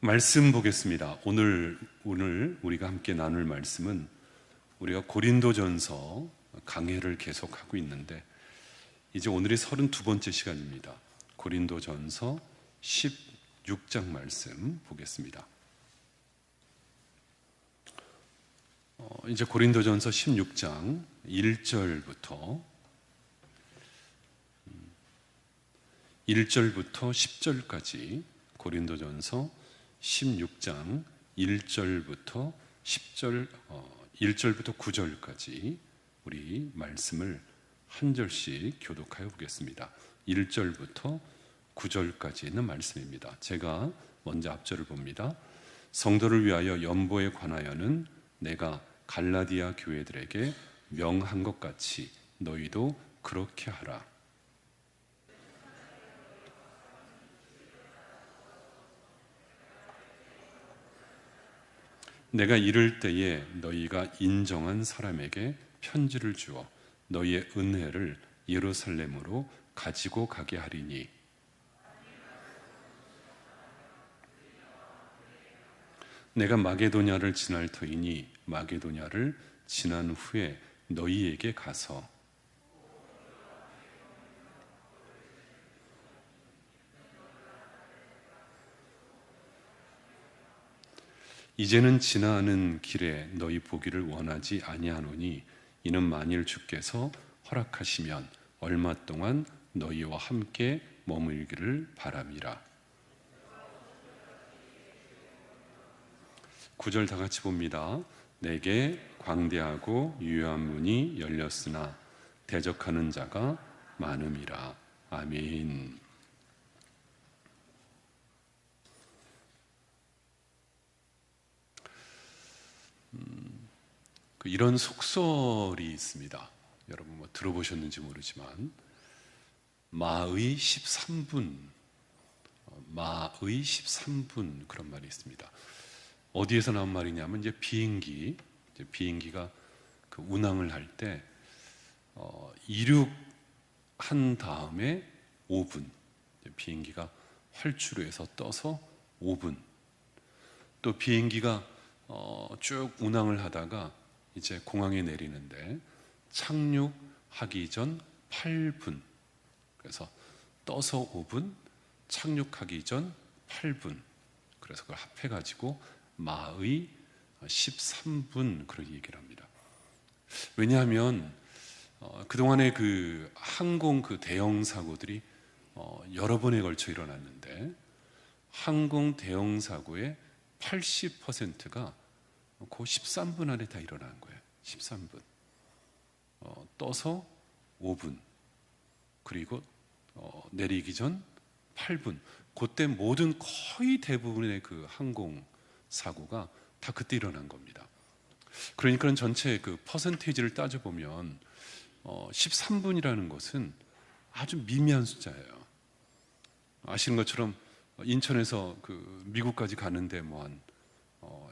말씀 보겠습니다. 오늘 우리가 함께 나눌 말씀은 우리가 고린도전서 강해를 계속하고 있는데 이제 오늘이 32번째 시간입니다. 고린도전서 16장 말씀 보겠습니다. 이제 고린도전서 16장 1절부터 10절까지 고린도전서 16장 1절부터 1절부터 9절까지 우리 말씀을 한 절씩 교독하여 보겠습니다. 1절부터 9절까지 있는 말씀입니다. 제가 먼저 앞절을 봅니다. 성도를 위하여 연보에 관하여는 내가 갈라디아 교회들에게 명한 것 같이 너희도 그렇게 하라. 내가 이를 때에 너희가 인정한 사람에게 편지를 주어 너희의 은혜를 예루살렘으로 가지고 가게 하리니 내가 마게도냐를 지날 터이니 마게도냐를 지난 후에 너희에게 가서 이제는 지나는 길에 너희 보기를 원하지 아니하노니 이는 만일 주께서 허락하시면 얼마 동안 너희와 함께 머물기를 바람이라. 9절 다 같이 봅니다. 내게 광대하고 유효한 문이 열렸으나 대적하는 자가 많음이라. 아멘. 이런 속설이 있습니다. 여러분 뭐 들어보셨는지 모르지만 마의 13분 그런 말이 있습니다. 어디에서 나온 말이냐면 이제 비행기가 그 운항을 할 때 이륙한 다음에 5분, 비행기가 활주로에서 떠서 5분, 또 비행기가 쭉 운항을 하다가 이제 공항에 내리는데 착륙하기 전 8분, 그래서 떠서 5분, 착륙하기 전 8분, 그래서 그걸 합해가지고 마의 13분 그렇게 얘기를 합니다. 왜냐하면 그동안에 그 항공 그 대형 사고들이 여러 번에 걸쳐 일어났는데 항공 대형 사고의 80%가 그 13분 안에 다 일어나는 거예요. 13분. 떠서 5분. 그리고 내리기 전 8분. 그때 모든 거의 대부분의 그 항공 사고가 다 그때 일어난 겁니다. 그러니까 전체 그 퍼센테이지를 따져보면 13분이라는 것은 아주 미미한 숫자예요. 아시는 것처럼 인천에서 그 미국까지 가는데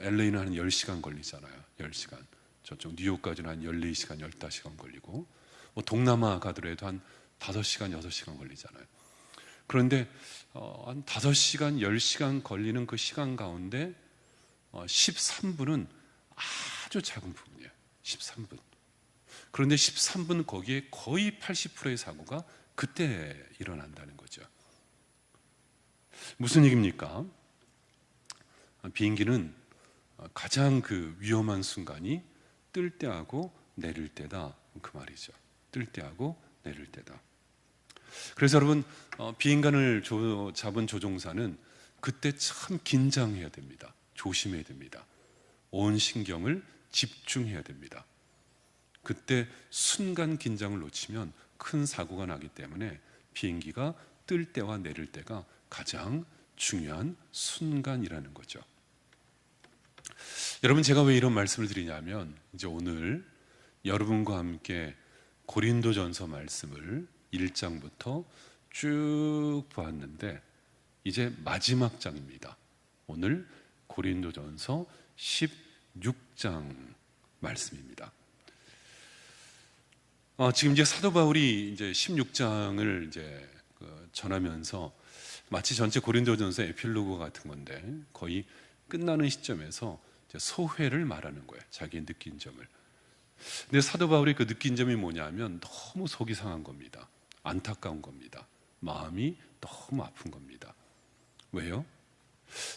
LA는 한 10시간 걸리잖아요. 10시간. 저쪽 뉴욕까지는 한 14시간, 15시간 걸리고 동남아 가더라도 한 5시간, 6시간 걸리잖아요. 그런데 한 5시간, 10시간 걸리는 그 시간 가운데 13분은 아주 작은 부분이에요. 13분. 그런데 13분 거기에 거의 80%의 사고가 그때 일어난다는 거죠. 무슨 얘기입니까? 비행기는 가장 그 위험한 순간이 뜰 때하고 내릴 때다, 그 말이죠. 뜰 때하고 내릴 때다. 그래서 여러분 비행관을 잡은 조종사는 그때 참 긴장해야 됩니다. 조심해야 됩니다. 온 신경을 집중해야 됩니다. 그때 순간 긴장을 놓치면 큰 사고가 나기 때문에 비행기가 뜰 때와 내릴 때가 가장 중요한 순간이라는 거죠. 여러분, 제가 왜 이런 말씀을 드리냐면 이제 오늘 여러분과 함께 고린도전서 말씀을 1장부터 쭉 보았는데 이제 마지막 장입니다. 오늘 고린도전서 16장 말씀입니다. 지금 이제 사도 바울이 이제 16장을 이제 전하면서 마치 전체 고린도전서 에필로그 같은 건데 거의 끝나는 시점에서 이제 소회를 말하는 거예요. 자기의 느낀 점을. 근데 사도 바울이 그 느낀 점이 뭐냐면 너무 속이 상한 겁니다. 안타까운 겁니다. 마음이 너무 아픈 겁니다. 왜요?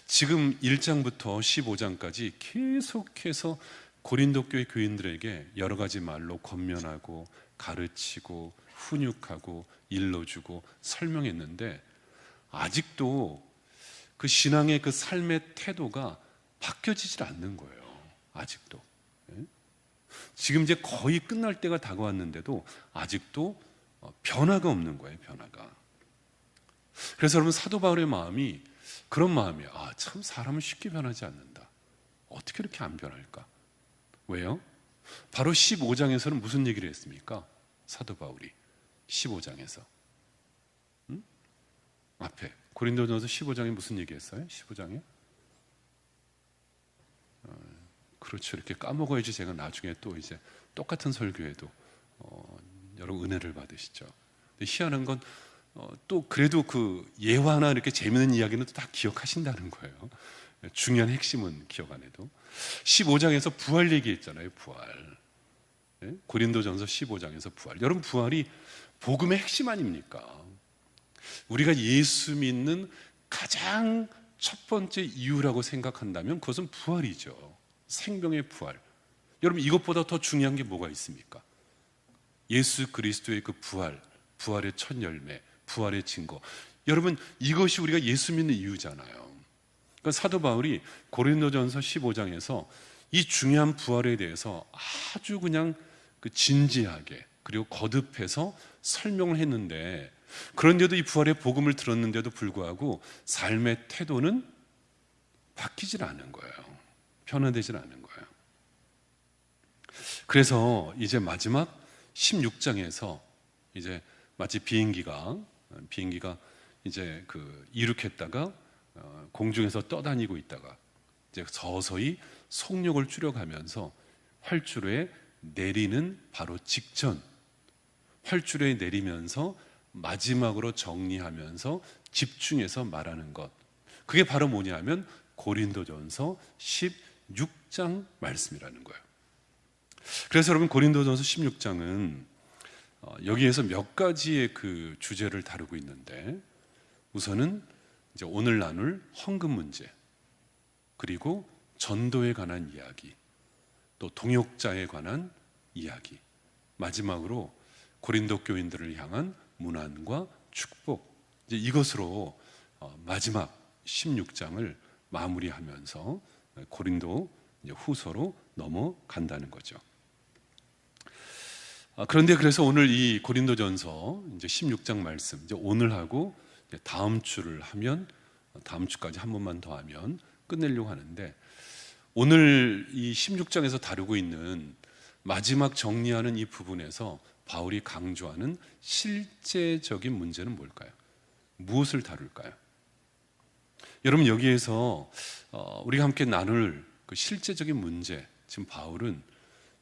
지금 1장부터 15장까지 계속해서 고린도 교회 교인들에게 여러 가지 말로 권면하고 가르치고 훈육하고 일러주고 설명했는데 아직도 그 신앙의 그 삶의 태도가 바뀌어지질 않는 거예요. 아직도. 지금 이제 거의 끝날 때가 다가왔는데도 아직도 변화가 없는 거예요. 변화가. 그래서 여러분 사도 바울의 마음이 그런 마음이에요. 아, 참 사람은 쉽게 변하지 않는다. 어떻게 이렇게 안 변할까? 왜요? 바로 15장에서는 무슨 얘기를 했습니까? 사도 바울이 15장에서 앞에 고린도전서 15장에 무슨 얘기했어요? 15장에 그렇죠. 이렇게 까먹어야지 제가 나중에 또 이제 똑같은 설교에도 여러 은혜를 받으시죠. 근데 희한한 건 또 그래도 그 예화나 이렇게 재미있는 이야기는 또 다 기억하신다는 거예요. 중요한 핵심은 기억 안 해도. 15장에서 부활 얘기했잖아요. 부활. 고린도전서 15장에서 부활. 여러분 부활이 복음의 핵심 아닙니까? 우리가 예수 믿는 가장 첫 번째 이유라고 생각한다면 그것은 부활이죠. 생명의 부활. 여러분 이것보다 더 중요한 게 뭐가 있습니까? 예수 그리스도의 그 부활, 부활의 첫 열매, 부활의 증거. 여러분 이것이 우리가 예수 믿는 이유잖아요. 그러니까 사도 바울이 고린도전서 15장에서 이 중요한 부활에 대해서 아주 그냥 그 진지하게 그리고 거듭해서 설명을 했는데 그런데도 이 부활의 복음을 들었는데도 불구하고 삶의 태도는 바뀌질 않은 거예요. 변화되질 않은 거예요. 그래서 이제 마지막 16장에서 이제 마치 비행기가 이제 그 이륙했다가 공중에서 떠다니고 있다가 이제 서서히 속력을 줄여가면서 활주로에 내리는 바로 직전, 활주로에 내리면서 마지막으로 정리하면서 집중해서 말하는 것, 그게 바로 뭐냐면 고린도전서 16장 말씀이라는 거예요. 그래서 여러분 고린도전서 16장은 여기에서 몇 가지의 그 주제를 다루고 있는데 우선은 이제 오늘 나눌 헌금 문제, 그리고 전도에 관한 이야기, 또 동역자에 관한 이야기, 마지막으로 고린도 교인들을 향한 문안과 축복, 이제 이것으로 마지막 16장을 마무리하면서 고린도 후서로 넘어간다는 거죠. 그런데 그래서 오늘 이 고린도전서 이제 16장 말씀, 이제 오늘하고 다음 주를 하면 다음 주까지 한 번만 더 하면 끝내려고 하는데 오늘 이 16장에서 다루고 있는 마지막 정리하는 이 부분에서 바울이 강조하는 실제적인 문제는 뭘까요? 무엇을 다룰까요? 여러분 여기에서 우리가 함께 나눌 그 실제적인 문제, 지금 바울은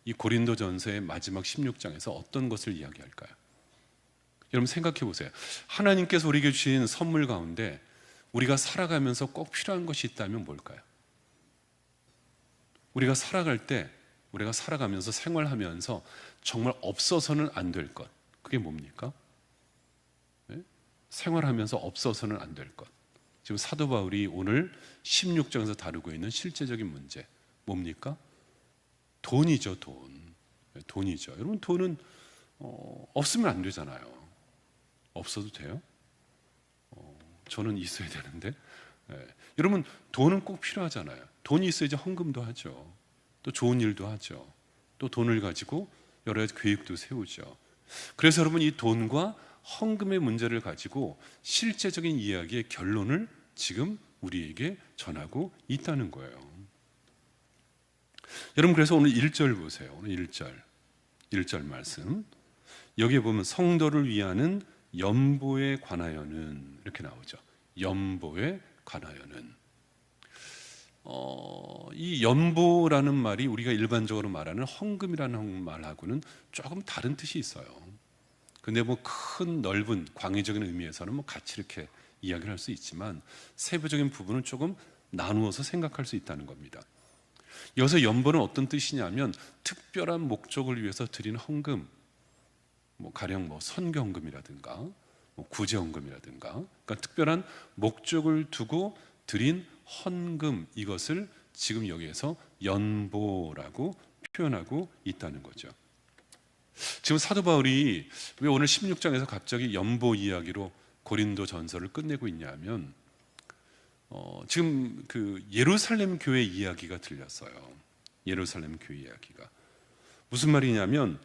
이 고린도전서의 마지막 16장에서 어떤 것을 이야기할까요? 여러분 생각해 보세요. 하나님께서 우리에게 주신 선물 가운데 우리가 살아가면서 꼭 필요한 것이 있다면 뭘까요? 우리가 살아갈 때, 우리가 살아가면서 생활하면서 정말 없어서는 안 될 것, 그게 뭡니까? 네? 생활하면서 없어서는 안 될 것. 지금 사도 바울이 오늘 16장에서 다루고 있는 실제적인 문제 뭡니까? 돈이죠. 돈이죠. 여러분 돈은 없으면 안 되잖아요. 없어도 돼요? 저는 있어야 되는데. 여러분 돈은 꼭 필요하잖아요. 돈이 있어야지 헌금도 하죠. 또 좋은 일도 하죠. 또 돈을 가지고 여러 가지 계획도 세우죠. 그래서 여러분 이 돈과 헌금의 문제를 가지고 실제적인 이야기의 결론을 지금 우리에게 전하고 있다는 거예요. 여러분 그래서 오늘 1절 보세요. 오늘 1절 말씀. 여기에 보면 성도를 위하는 연보에 관하여는 이렇게 나오죠. 연보에 관하여는. 이 연보라는 말이 우리가 일반적으로 말하는 헌금이라는 말하고는 조금 다른 뜻이 있어요. 근데 뭐 큰 넓은 광의적인 의미에서는 뭐 같이 이렇게 이야기를 할 수 있지만 세부적인 부분은 조금 나누어서 생각할 수 있다는 겁니다. 여기서 연보는 어떤 뜻이냐면 특별한 목적을 위해서 드린 헌금, 가령 선교헌금이라든가 구제헌금이라든가, 그러니까 특별한 목적을 두고 드린 헌금, 이것을 지금 여기에서 연보라고 표현하고 있다는 거죠. 지금 사도 바울이 왜 오늘 16장에서 갑자기 연보 이야기로 고린도 전서를 끝내고 있냐면 지금 그 예루살렘 교회 이야기가 들렸어요. 예루살렘 교회 이야기가 무슨 말이냐면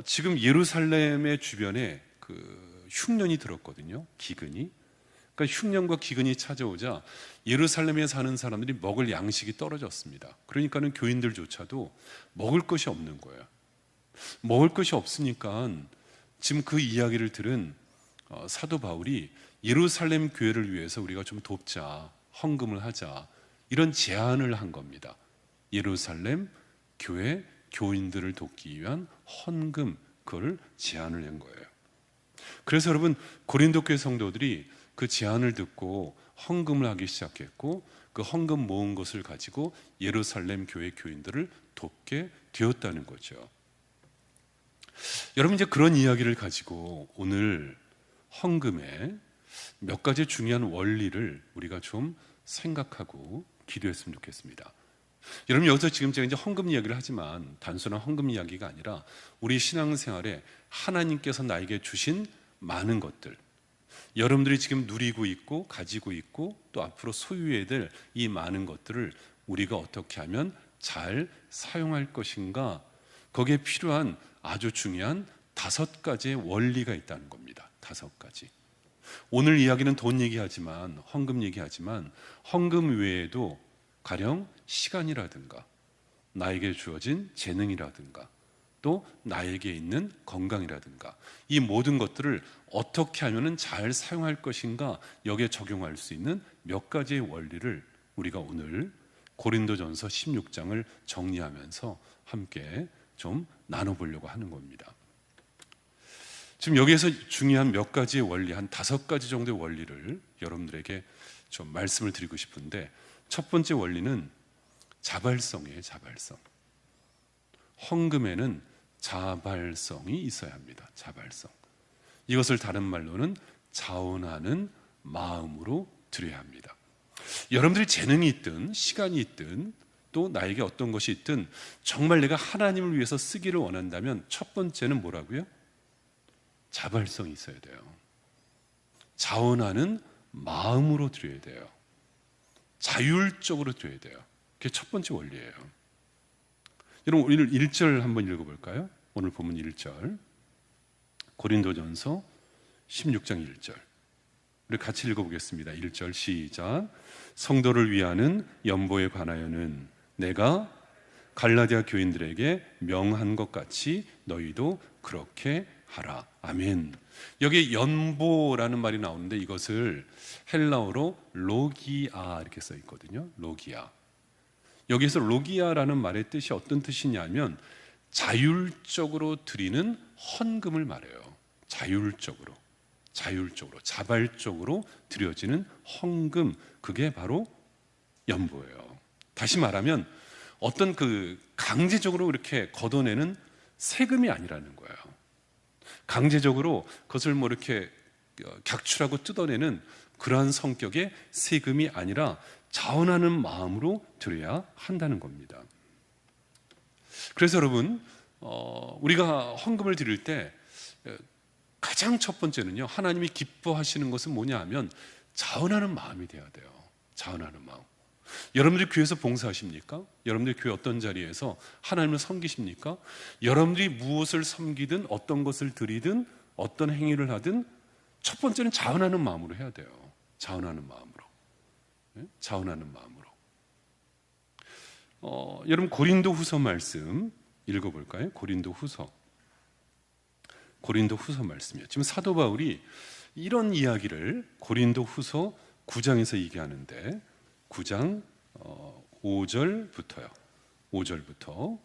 지금 예루살렘의 주변에 그 흉년이 들었거든요. 기근이. 그러니까 흉년과 기근이 찾아오자 예루살렘에 사는 사람들이 먹을 양식이 떨어졌습니다. 그러니까는 교인들조차도 먹을 것이 없는 거예요. 먹을 것이 없으니까 지금 그 이야기를 들은 사도 바울이 예루살렘 교회를 위해서 우리가 좀 돕자, 헌금을 하자, 이런 제안을 한 겁니다. 예루살렘 교회 교인들을 돕기 위한 헌금, 그걸 제안을 한 거예요. 그래서 여러분, 고린도 교회 성도들이 그 제안을 듣고 헌금을 하기 시작했고, 그 헌금 모은 것을 가지고 예루살렘 교회 교인들을 돕게 되었다는 거죠. 여러분, 이제 그런 이야기를 가지고 오늘 헌금의 몇 가지 중요한 원리를 우리가 좀 생각하고 기도했으면 좋겠습니다. 여러분, 여기서 지금 제가 이제 헌금 이야기를 하지만 단순한 헌금 이야기가 아니라 우리 신앙생활에 하나님께서 나에게 주신 많은 것들, 여러분들이 지금 누리고 있고 가지고 있고 또 앞으로 소유해야 될 이 많은 것들을 우리가 어떻게 하면 잘 사용할 것인가, 거기에 필요한 아주 중요한 5가지의 원리가 있다는 겁니다. 5가지. 오늘 이야기는 돈 얘기하지만, 헌금 얘기하지만, 헌금 외에도 가령 시간이라든가 나에게 주어진 재능이라든가 또 나에게 있는 건강이라든가, 이 모든 것들을 어떻게 하면 잘 사용할 것인가, 여기에 적용할 수 있는 몇 가지의 원리를 우리가 오늘 고린도전서 16장을 정리하면서 함께 좀 나눠보려고 하는 겁니다. 지금 여기에서 중요한 몇 가지의 원리, 한 5가지 정도의 원리를 여러분들에게 좀 말씀을 드리고 싶은데, 첫 번째 원리는 자발성이에요. 자발성. 헌금에는 자발성이 있어야 합니다. 자발성. 이것을 다른 말로는 자원하는 마음으로 드려야 합니다. 여러분들이 재능이 있든 시간이 있든 또 나에게 어떤 것이 있든 정말 내가 하나님을 위해서 쓰기를 원한다면 첫 번째는 뭐라고요? 자발성이 있어야 돼요. 자원하는 마음으로 드려야 돼요. 자율적으로 드려야 돼요. 그게 첫 번째 원리예요. 여러분, 오늘 1절 한번 읽어볼까요? 오늘 본문 1절, 고린도전서 16장 1절, 우리 같이 읽어보겠습니다. 1절 시작. 성도를 위하는 연보에 관하여는 내가 갈라디아 교인들에게 명한 것 같이 너희도 그렇게 하라. 아멘. 여기 연보라는 말이 나오는데 이것을 헬라어로 로기아 이렇게 써 있거든요. 로기아. 여기서 로기아라는 말의 뜻이 어떤 뜻이냐면 자율적으로 드리는 헌금을 말해요. 자율적으로, 자발적으로 드려지는 헌금, 그게 바로 연보예요. 다시 말하면 어떤 그 강제적으로 이렇게 걷어내는 세금이 아니라는 거예요. 강제적으로 그것을 이렇게 객출하고 뜯어내는 그러한 성격의 세금이 아니라 자원하는 마음으로 드려야 한다는 겁니다. 그래서 여러분, 우리가 헌금을 드릴 때 가장 첫 번째는요, 하나님이 기뻐하시는 것은 뭐냐 하면 자원하는 마음이 돼야 돼요. 자원하는 마음. 여러분들이 교회에서 봉사하십니까? 여러분들이 교회 어떤 자리에서 하나님을 섬기십니까? 여러분들이 무엇을 섬기든 어떤 것을 드리든 어떤 행위를 하든 첫 번째는 자원하는 마음으로 해야 돼요. 자원하는 마음으로. 자원하는 마음으로. 여러분, 고린도 후서 말씀 읽어볼까요? 고린도 후서 말씀이요. 지금 사도 바울이 이런 이야기를 고린도 후서 9장에서 얘기하는데 9장 5절부터요. 5절부터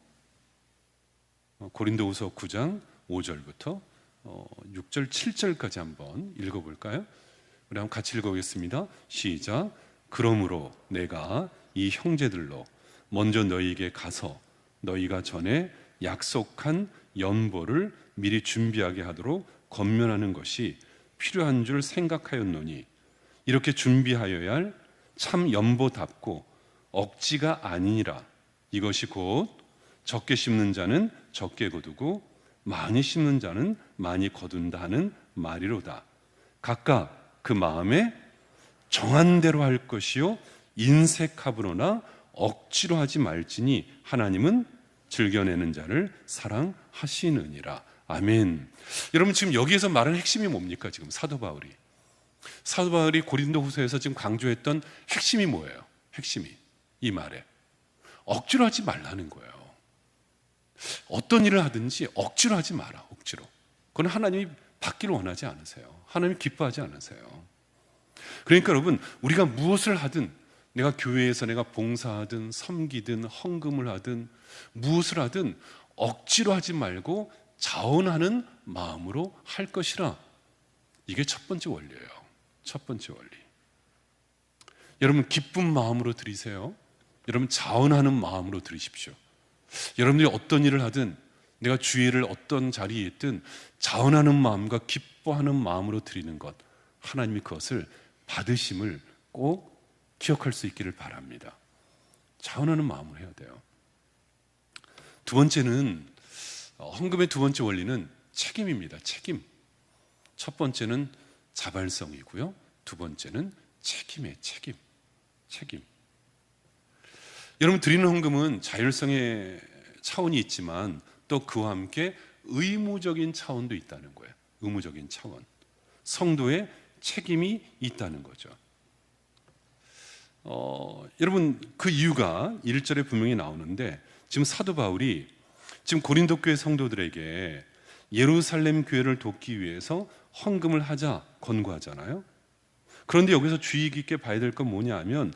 고린도 후서 9장 5절부터 6절 7절까지 한번 읽어볼까요? 우리 한번 같이 읽어보겠습니다. 시작. 그러므로 내가 이 형제들로 먼저 너희에게 가서 너희가 전에 약속한 연보를 미리 준비하게 하도록 권면하는 것이 필요한 줄 생각하였노니 이렇게 준비하여야 할 참 연보답고 억지가 아니니라. 이것이 곧 적게 심는 자는 적게 거두고 많이 심는 자는 많이 거둔다 하는 말이로다. 각각 그 마음에 정한 대로 할 것이요 인색하브로나 억지로 하지 말지니 하나님은 즐겨내는 자를 사랑하시느니라. 아멘. 여러분, 지금 여기에서 말하는 핵심이 뭡니까? 지금 사도 바울이 고린도후서에서 지금 강조했던 핵심이 뭐예요? 핵심이 이 말에 억지로 하지 말라는 거예요. 어떤 일을 하든지 억지로 하지 마라. 억지로. 그건 하나님이 받기를 원하지 않으세요. 하나님이 기뻐하지 않으세요. 그러니까 여러분, 우리가 무엇을 하든, 내가 교회에서 내가 봉사하든 섬기든 헌금을 하든 무엇을 하든 억지로 하지 말고 자원하는 마음으로 할 것이라. 이게 첫 번째 원리예요. 첫 번째 원리. 여러분, 기쁜 마음으로 드리세요. 여러분, 자원하는 마음으로 드리십시오. 여러분들이 어떤 일을 하든, 내가 주일을 어떤 자리에 있든 자원하는 마음과 기뻐하는 마음으로 드리는 것, 하나님이 그것을 받으심을 꼭 기억할 수 있기를 바랍니다. 자원하는 마음으로 해야 돼요. 두 번째는, 헌금의 두 번째 원리는 책임입니다. 책임. 첫 번째는 자발성이고요, 두 번째는 책임의 책임. 여러분, 드리는 헌금은 자율성의 차원이 있지만 또 그와 함께 의무적인 차원도 있다는 거예요. 의무적인 차원. 성도의 책임이 있다는 거죠. 여러분, 그 이유가 1절에 분명히 나오는데, 지금 사도 바울이 지금 고린도 교회 성도들에게 예루살렘 교회를 돕기 위해서 헌금을 하자 권고하잖아요. 그런데 여기서 주의 깊게 봐야 될 건 뭐냐 하면,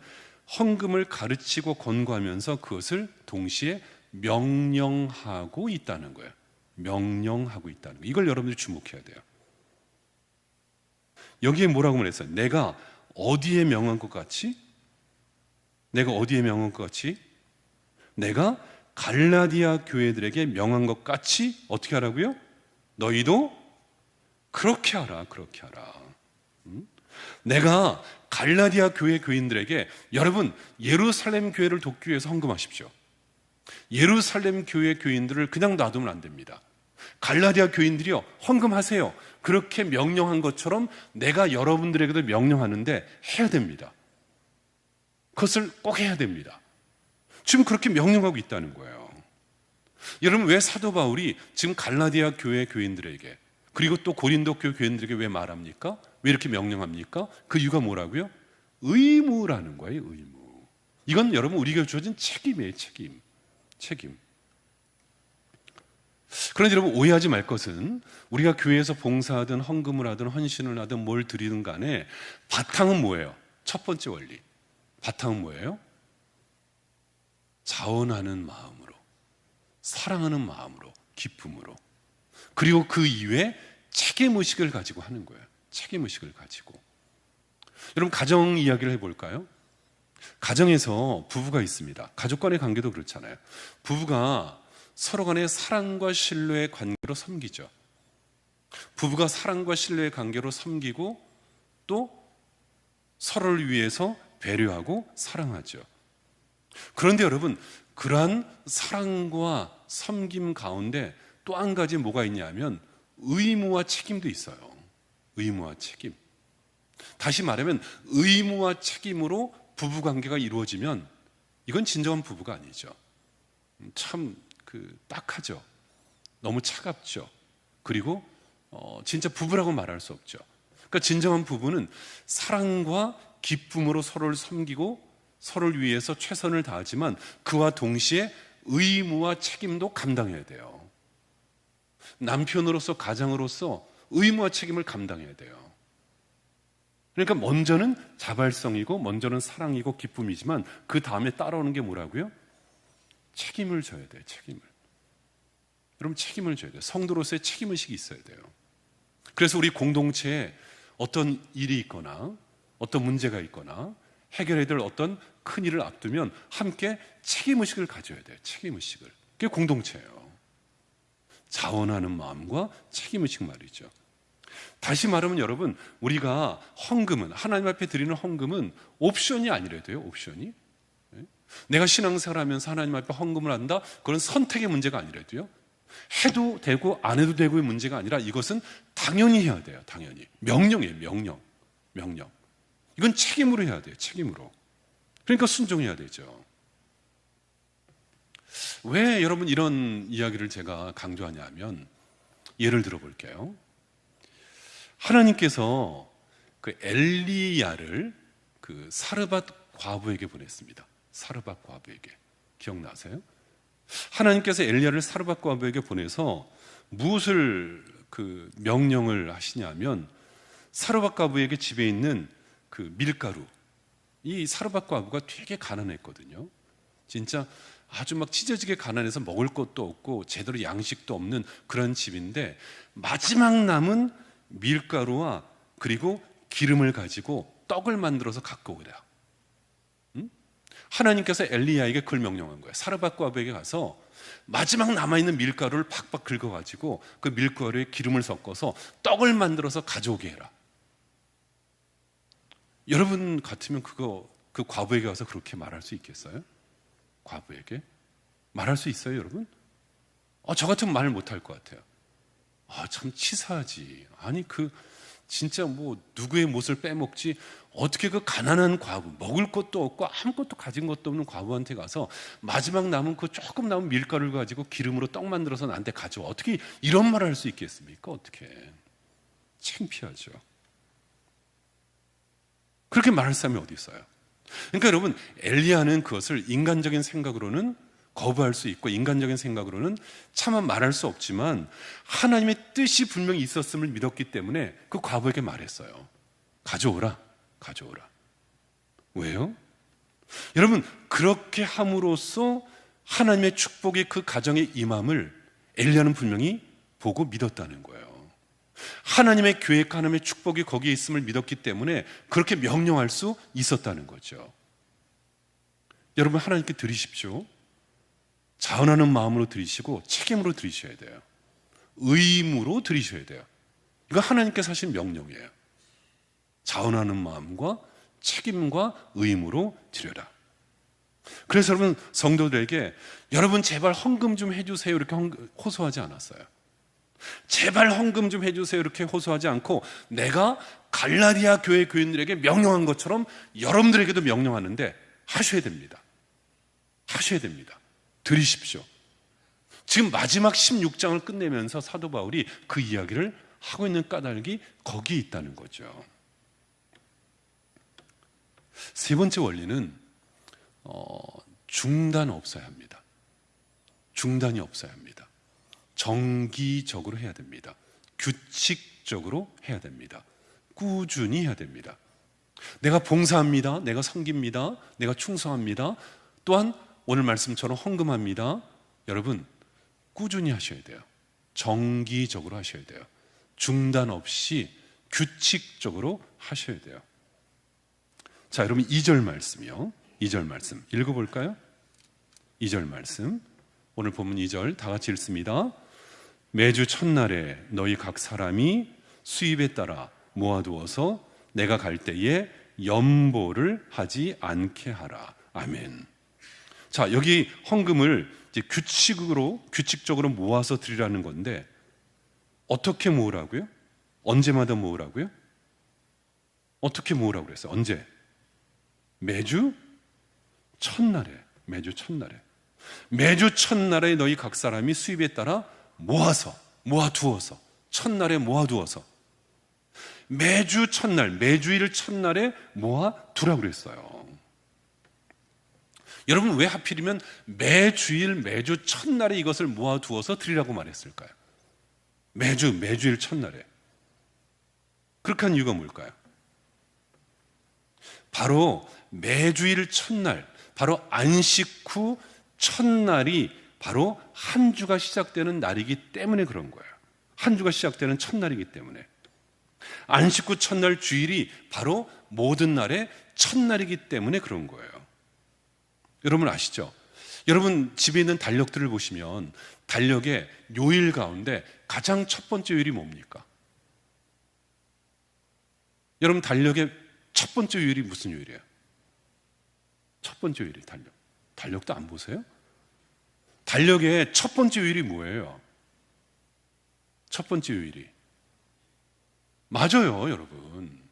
헌금을 가르치고 권고하면서 그것을 동시에 명령하고 있다는 거예요. 명령하고 있다는 거예요. 이걸 여러분들이 주목해야 돼요. 여기에 뭐라고 말했어요? 내가 어디에 명한 것 같이? 내가 갈라디아 교회들에게 명한 것 같이 어떻게 하라고요? 너희도 그렇게 하라. 내가 갈라디아 교회 교인들에게, 여러분, 예루살렘 교회를 돕기 위해서 헌금하십시오. 예루살렘 교회 교인들을 그냥 놔두면 안 됩니다. 갈라디아 교인들이요, 헌금하세요. 그렇게 명령한 것처럼 내가 여러분들에게도 명령하는데 해야 됩니다. 그것을 꼭 해야 됩니다. 지금 그렇게 명령하고 있다는 거예요. 여러분, 왜 사도 바울이 지금 갈라디아 교회 교인들에게, 그리고 또 고린도 교회 교인들에게 왜 말합니까? 왜 이렇게 명령합니까? 그 이유가 뭐라고요? 의무라는 거예요. 의무. 이건 여러분, 우리에게 주어진 책임이에요. 책임. 그런데 여러분, 오해하지 말 것은, 우리가 교회에서 봉사하든 헌금을 하든 헌신을 하든 뭘 드리든 간에 바탕은 뭐예요? 첫 번째 원리, 바탕은 뭐예요? 자원하는 마음으로, 사랑하는 마음으로, 기쁨으로, 그리고 그 이후에 책임의식을 가지고 하는 거예요. 책임의식을 가지고. 여러분, 가정 이야기를 해볼까요? 가정에서 부부가 있습니다. 가족 간의 관계도 그렇잖아요. 부부가 서로 간의 사랑과 신뢰의 관계로 섬기죠. 부부가 사랑과 신뢰의 관계로 섬기고 또 서로를 위해서 배려하고 사랑하죠. 그런데 여러분, 그러한 사랑과 섬김 가운데 또 한 가지 뭐가 있냐면 의무와 책임도 있어요. 의무와 책임. 다시 말하면 의무와 책임으로 부부관계가 이루어지면 이건 진정한 부부가 아니죠. 참 딱하죠. 너무 차갑죠. 그리고 진짜 부부라고 말할 수 없죠. 그러니까 진정한 부부는 사랑과 기쁨으로 서로를 섬기고 서로를 위해서 최선을 다하지만 그와 동시에 의무와 책임도 감당해야 돼요. 남편으로서, 가장으로서 의무와 책임을 감당해야 돼요. 그러니까 먼저는 자발성이고 먼저는 사랑이고 기쁨이지만 그 다음에 따라오는 게 뭐라고요? 책임을 져야 돼요. 책임을. 여러분, 책임을 져야 돼요. 성도로서의 책임의식이 있어야 돼요. 그래서 우리 공동체에 어떤 일이 있거나 어떤 문제가 있거나 해결해야 될 어떤 큰 일을 앞두면 함께 책임의식을 가져야 돼요. 책임의식을. 그게 공동체예요. 자원하는 마음과 책임의식 말이죠. 다시 말하면 여러분, 우리가 헌금은, 하나님 앞에 드리는 헌금은 옵션이 아니래도요. 옵션이. 내가 신앙생활 하면서 하나님 앞에 헌금을 한다, 그건 선택의 문제가 아니래도요. 해도 되고 안 해도 되고의 문제가 아니라 이것은 당연히 해야 돼요. 당연히. 명령이에요. 명령. 이건 책임으로 해야 돼요. 책임으로. 그러니까 순종해야 되죠. 왜 여러분 이런 이야기를 제가 강조하냐 하면, 예를 들어 볼게요. 하나님께서 그 엘리야를 그 사르밧 과부에게 보냈습니다. 사르밧 과부에게. 기억나세요? 하나님께서 엘리야를 사르밧 과부에게 보내서 무엇을 그 명령을 하시냐면, 사르밧 과부에게 집에 있는 그 밀가루, 이 사르밧 과부가 되게 가난했거든요. 진짜 아주 막 찢어지게 가난해서 먹을 것도 없고 제대로 양식도 없는 그런 집인데, 마지막 남은 밀가루와 그리고 기름을 가지고 떡을 만들어서 갖고 오래요. 하나님께서 엘리야에게 그걸 명령한 거예요. 사르밧 과부에게 가서 마지막 남아있는 밀가루를 팍팍 긁어가지고 그 밀가루에 기름을 섞어서 떡을 만들어서 가져오게 해라. 여러분 같으면 그 과부에게 가서 그렇게 말할 수 있겠어요? 과부에게? 말할 수 있어요, 여러분? 저 같으면 말 못할 것 같아요. 참 치사하지. 아니, 진짜 뭐 누구의 못을 빼먹지, 어떻게 그 가난한 과부, 먹을 것도 없고 아무것도 가진 것도 없는 과부한테 가서 마지막 남은 그 조금 남은 밀가루를 가지고 기름으로 떡 만들어서 나한테 가져와. 어떻게 이런 말을 할 수 있겠습니까? 어떻게. 창피하죠. 그렇게 말할 사람이 어디 있어요? 그러니까 여러분, 엘리야는 그것을 인간적인 생각으로는 거부할 수 있고 인간적인 생각으로는 차마 말할 수 없지만, 하나님의 뜻이 분명히 있었음을 믿었기 때문에 그 과부에게 말했어요. 가져오라. 왜요? 여러분, 그렇게 함으로써 하나님의 축복이 그 가정에 임함을 엘리야는 분명히 보고 믿었다는 거예요. 하나님의 계획, 하나님의 축복이 거기에 있음을 믿었기 때문에 그렇게 명령할 수 있었다는 거죠. 여러분, 하나님께 드리십시오. 자원하는 마음으로 드리시고 책임으로 드리셔야 돼요. 의무로 드리셔야 돼요. 이거 하나님께서 하신 명령이에요. 자원하는 마음과 책임과 의무로 드려라. 그래서 여러분, 성도들에게 여러분 제발 헌금 좀 해주세요 이렇게 호소하지 않았어요. 제발 헌금 좀 해주세요 이렇게 호소하지 않고, 내가 갈라디아 교회 교인들에게 명령한 것처럼 여러분들에게도 명령하는데 하셔야 됩니다. 드리십시오. 지금 마지막 16장을 끝내면서 사도 바울이 그 이야기를 하고 있는 까닭이 거기에 있다는 거죠. 세 번째 원리는 중단 없어야 합니다. 중단이 없어야 합니다. 정기적으로 해야 됩니다. 규칙적으로 해야 됩니다. 꾸준히 해야 됩니다. 내가 봉사합니다. 내가 섬깁니다. 내가 충성합니다. 또한 오늘 말씀처럼 헌금합니다. 여러분, 꾸준히 하셔야 돼요. 정기적으로 하셔야 돼요. 중단 없이 규칙적으로 하셔야 돼요. 자, 여러분 2절 말씀이요. 2절 말씀 읽어볼까요? 2절 말씀, 오늘 본문 2절 다 같이 읽습니다. 매주 첫날에 너희 각 사람이 수입에 따라 모아두어서 내가 갈 때에 연보를 하지 않게 하라. 아멘. 자, 여기 헌금을 이제 규칙적으로 모아서 드리라는 건데, 어떻게 모으라고요? 언제마다 모으라고요? 어떻게 모으라고 그랬어요? 언제? 매주 첫날에. 매주 첫날에 너희 각 사람이 수입에 따라 모아두어서 첫날에 모아두어서 매주 첫날, 매주일 첫날에 모아두라고 그랬어요. 여러분, 왜 하필이면 매주일, 매주 첫날에 이것을 모아두어서 드리라고 말했을까요? 매주일 첫날에. 그렇게 한 이유가 뭘까요? 바로 매주일 첫날, 바로 안식 후 첫날이 바로 한 주가 시작되는 날이기 때문에 그런 거예요. 한 주가 시작되는 첫날이기 때문에. 안식 후 첫날 주일이 바로 모든 날의 첫날이기 때문에 그런 거예요. 여러분 아시죠? 여러분 집에 있는 달력들을 보시면 달력의 요일 가운데 가장 첫 번째 요일이 뭡니까? 여러분 달력의 첫 번째 요일이 무슨 요일이에요? 첫 번째 요일이 달력도 안 보세요? 달력의 첫 번째 요일이 뭐예요? 첫 번째 요일이 맞아요, 여러분.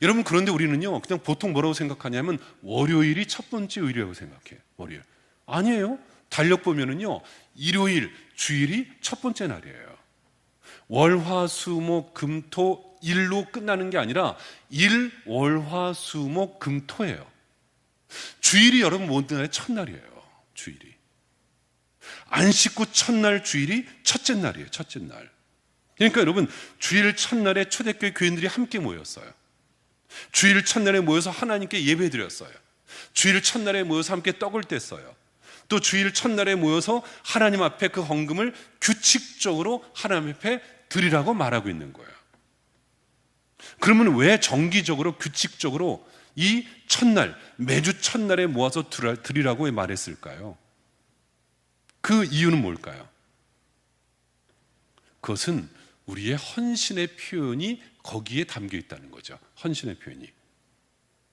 여러분 그런데 우리는요 그냥 보통 뭐라고 생각하냐면 월요일이 첫 번째 요일이라고 생각해요. 월요일 아니에요. 달력 보면은요 일요일, 주일이 첫 번째 날이에요. 월, 화, 수, 목, 금, 토, 일로 끝나는 게 아니라 일, 월, 화, 수, 목, 금, 토예요. 주일이 여러분 모든 날의 첫날이에요. 주일이 안식 후 첫날 주일이 첫째 날이에요. 첫째 날. 그러니까 여러분 주일 첫날에 초대교회 교인들이 함께 모였어요. 주일 첫날에 모여서 하나님께 예배드렸어요. 주일 첫날에 모여서 함께 떡을 뗐어요. 또 주일 첫날에 모여서 하나님 앞에 그 헌금을 규칙적으로 하나님 앞에 드리라고 말하고 있는 거예요. 그러면 왜 정기적으로 규칙적으로 이 첫날 매주 첫날에 모아서 드리라고 말했을까요? 그 이유는 뭘까요? 그것은 우리의 헌신의 표현이 거기에 담겨 있다는 거죠. 헌신의 표현이.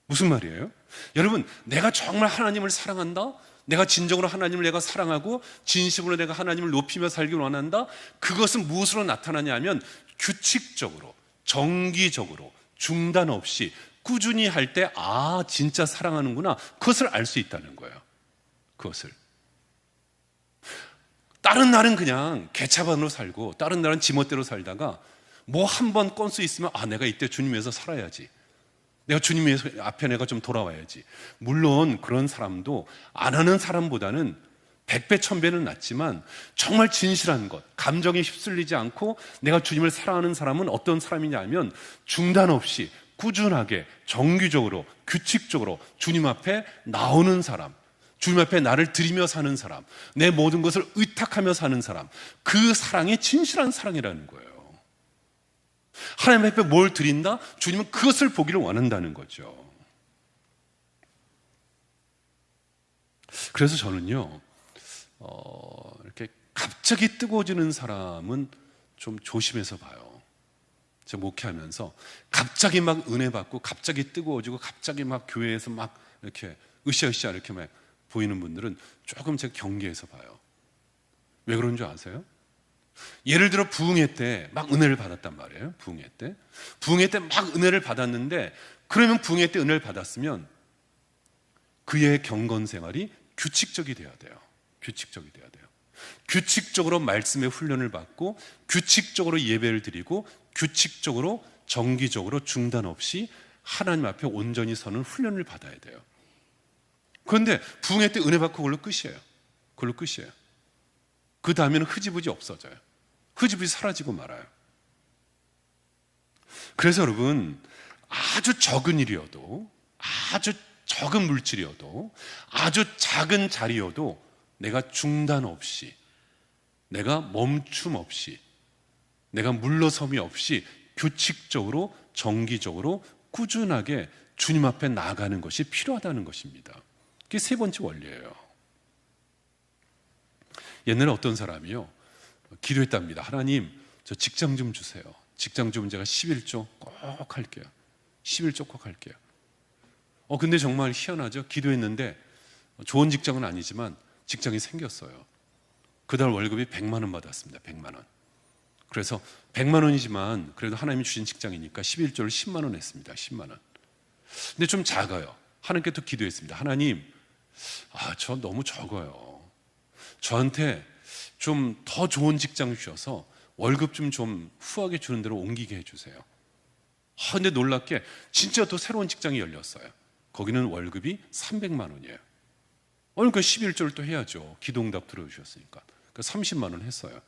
무슨 말이에요? 여러분, 내가 정말 하나님을 사랑한다? 내가 진정으로 하나님을 내가 사랑하고 진심으로 내가 하나님을 높이며 살기를 원한다? 그것은 무엇으로 나타나냐 하면 규칙적으로, 정기적으로, 중단 없이 꾸준히 할 때 아, 진짜 사랑하는구나. 그것을 알 수 있다는 거예요. 그것을. 다른 날은 그냥 개차반으로 살고 다른 날은 지멋대로 살다가 뭐 한 번 건수 있으면 아, 내가 이때 주님 위해서 살아야지. 내가 주님 위해서 앞에 내가 좀 돌아와야지. 물론 그런 사람도 안 하는 사람보다는 100배, 1000배는 낫지만 정말 진실한 것, 감정에 휩쓸리지 않고 내가 주님을 사랑하는 사람은 어떤 사람이냐 하면 중단 없이 꾸준하게 정기적으로 규칙적으로 주님 앞에 나오는 사람, 주님 앞에 나를 드리며 사는 사람, 내 모든 것을 의탁하며 사는 사람, 그 사랑이 진실한 사랑이라는 거예요. 하나님 앞에 뭘 드린다? 주님은 그것을 보기를 원한다는 거죠. 그래서 저는요 이렇게 갑자기 뜨거워지는 사람은 좀 조심해서 봐요. 제가 목회하면서 갑자기 막 은혜 받고 갑자기 뜨거워지고 갑자기 막 교회에서 막 이렇게 으쌰으쌰 이렇게 막 보이는 분들은 조금 제가 경계해서 봐요. 왜 그런 줄 아세요? 예를 들어 부흥회 때 막 은혜를 받았단 말이에요. 부흥회 때 막 은혜를 받았는데, 그러면 부흥회 때 은혜를 받았으면 그의 경건 생활이 규칙적이 돼야 돼요. 규칙적이 돼야 돼요. 규칙적으로 말씀의 훈련을 받고 규칙적으로 예배를 드리고 규칙적으로 정기적으로 중단 없이 하나님 앞에 온전히 서는 훈련을 받아야 돼요. 그런데 부흥회 때 은혜 받고 그걸로 끝이에요. 그걸로 끝이에요. 그 다음에는 흐지부지 없어져요. 흐지부지 사라지고 말아요. 그래서 여러분, 아주 적은 일이어도, 아주 적은 물질이어도, 아주 작은 자리여도 내가 중단 없이, 내가 멈춤 없이, 내가 물러섬이 없이 규칙적으로 정기적으로 꾸준하게 주님 앞에 나아가는 것이 필요하다는 것입니다. 그게 세 번째 원리예요. 옛날에 어떤 사람이요 기도했답니다. 하나님, 저 직장 좀 주세요. 직장 주면 제가 11조 꼭 할게요. 11조 꼭 할게요. 근데 정말 희한하죠. 기도했는데 좋은 직장은 아니지만 직장이 생겼어요. 그달 월급이 100만 원 받았습니다. 100만 원. 그래서 100만 원이지만 그래도 하나님이 주신 직장이니까 11조를 10만 원 했습니다. 10만 원. 근데 좀 작아요. 하나님께 또 기도했습니다. 하나님, 저 너무 적어요. 저한테 좀 더 좋은 직장 주셔서 월급 좀 후하게 주는 대로 옮기게 해주세요. 근데 놀랍게 진짜 또 새로운 직장이 열렸어요. 거기는 월급이 300만 원이에요. 그러니까 11조를 또 해야죠. 기도응답 들어주셨으니까. 그러니까 30만 원 했어요.